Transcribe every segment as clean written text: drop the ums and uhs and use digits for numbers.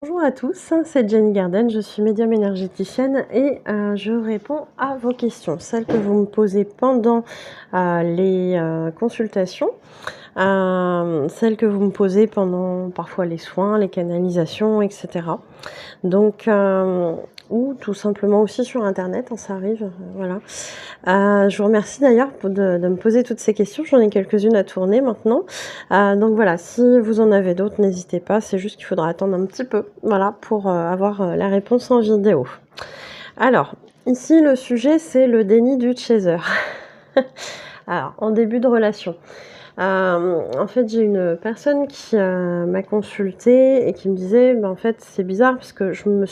Bonjour à tous, c'est Jenny Garden, je suis médium énergéticienne et je réponds à vos questions, celles que vous me posez pendant les consultations, celles que vous me posez pendant parfois les soins, les canalisations, etc. Donc, ou tout simplement aussi sur internet, hein, ça arrive, voilà. Je vous remercie d'ailleurs de me poser toutes ces questions, j'en ai quelques-unes à tourner maintenant. Donc voilà, si vous en avez d'autres, n'hésitez pas, c'est juste qu'il faudra attendre un petit peu, voilà, pour avoir la réponse en vidéo. Alors, ici le sujet c'est le déni du chaser. Alors, en début de relation. En fait, j'ai une personne qui m'a consultée et qui me disait: «Bah, en fait, c'est bizarre parce que je me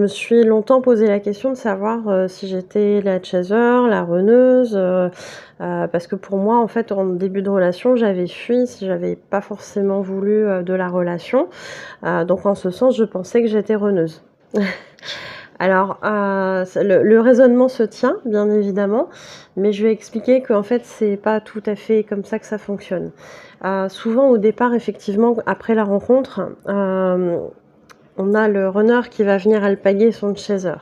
suis longtemps posé la question de savoir, si j'étais la chaser, la runneuse, parce que pour moi, en fait, en début de relation, j'avais fui si j'avais pas forcément voulu, de la relation. Donc en ce sens, je pensais que j'étais runneuse». Alors, c'est le raisonnement se tient, bien évidemment, mais je vais expliquer qu'en fait, c'est pas tout à fait comme ça que ça fonctionne. Souvent, au départ, effectivement, après la rencontre, on a le runner qui va venir alpaguer son chaser.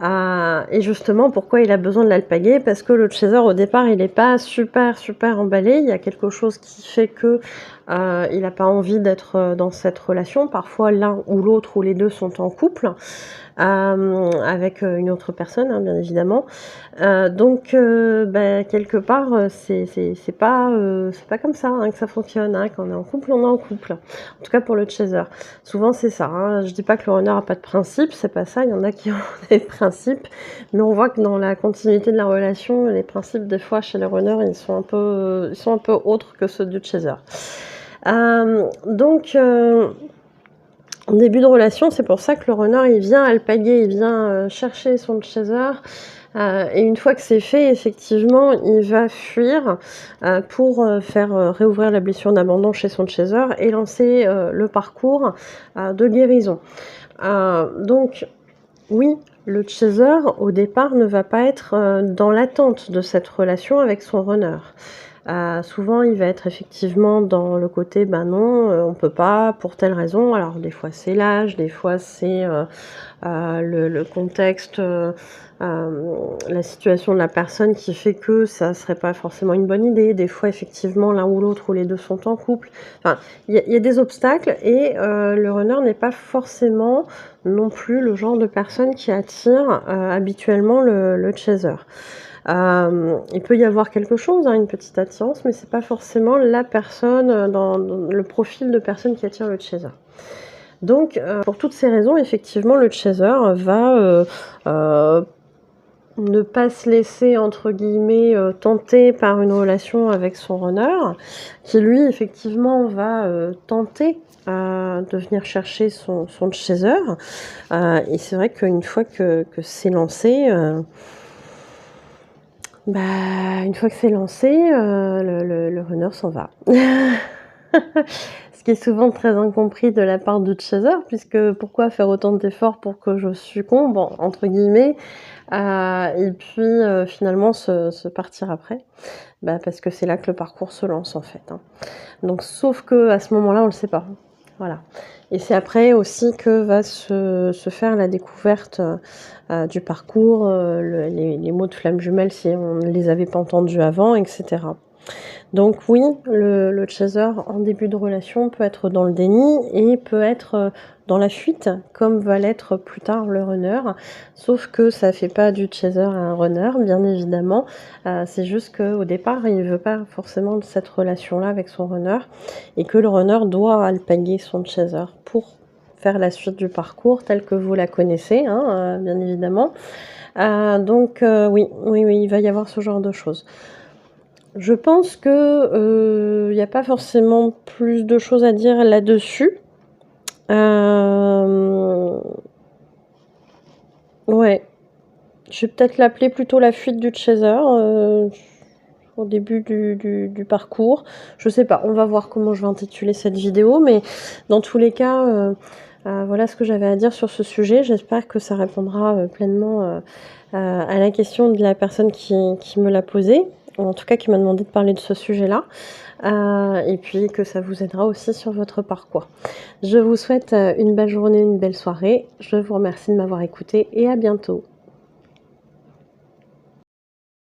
Et justement, pourquoi il a besoin de l'alpaguer? Parce que le chaser, au départ, il n'est pas super, super emballé. Il y a quelque chose qui fait que il n'a pas envie d'être dans cette relation. Parfois, l'un ou l'autre ou les deux sont en couple avec une autre personne, hein, bien évidemment. Donc, quelque part, c'est pas comme ça hein, que ça fonctionne. Hein. Quand on est en couple, on est en couple. En tout cas pour le chaser. Souvent, c'est ça. Hein. Je dis pas que le runner a pas de principe, c'est pas ça. Il y en a qui ont des principes, mais on voit que dans la continuité de la relation, les principes des fois chez les runners, ils sont un peu autres que ceux du chaser. Donc, en début de relation, c'est pour ça que le runner, il vient alpaguer, il vient chercher son chaser. Et une fois que c'est fait, effectivement, il va fuir pour faire réouvrir la blessure d'abandon chez son chaser et lancer le parcours de guérison. Donc, oui, le chaser, au départ, ne va pas être dans l'attente de cette relation avec son runner. Souvent, il va être effectivement dans le côté: «Ben non, on peut pas pour telle raison». Alors des fois, c'est l'âge, des fois, c'est, le contexte, la situation de la personne qui fait que ça serait pas forcément une bonne idée. Des fois, effectivement, l'un ou l'autre ou les 2 sont en couple. Enfin, il y a des obstacles et le runner n'est pas forcément non plus le genre de personne qui attire, habituellement le chaser. Il peut y avoir quelque chose, hein, une petite attirance, mais c'est pas forcément la personne, dans le profil de personne qui attire le chaser. Donc, pour toutes ces raisons, effectivement, le chaser va, ne pas se laisser, entre guillemets, «tenter» par une relation avec son runner, qui lui, effectivement, va, tenter, de venir chercher son chaser. Et c'est vrai qu'une fois que c'est lancé, une fois que c'est lancé, le runner s'en va. Ce qui est souvent très incompris de la part du chaser, puisque pourquoi faire autant d'efforts pour que je «succombe» entre guillemets, et puis, finalement se partir après? Parce que c'est là que le parcours se lance en fait, hein. Donc sauf qu'à ce moment-là, on le sait pas. Voilà. Et c'est après aussi que va se faire la découverte, du parcours, les mots de flammes jumelles si on ne les avait pas entendus avant et cetera. Donc oui, le chaser en début de relation peut être dans le déni et peut être, dans la fuite comme va l'être plus tard le runner. Sauf que ça fait pas du chaser un runner, bien évidemment. C'est juste qu'au départ, il veut pas forcément de cette relation-là avec son runner et que le runner doit alpaguer son chaser pour faire la suite du parcours tel que vous la connaissez, hein, bien évidemment. Donc oui, oui, oui, il va y avoir ce genre de choses. Je pense que, y a pas forcément plus de choses à dire là-dessus. Hem, ouais, je vais peut-être l'appeler plutôt la fuite du chaser, au début du parcours. Je sais pas, on va voir comment je vais intituler cette vidéo, mais dans tous les cas, voilà ce que j'avais à dire sur ce sujet. J'espère que ça répondra, pleinement, à la question de la personne qui me l'a posée. en tout cas qui m'a demandé de parler de ce sujet-là, et puis que ça vous aidera aussi sur votre parcours. Je vous souhaite, une belle journée, une belle soirée. Je vous remercie de m'avoir écoutée et à bientôt.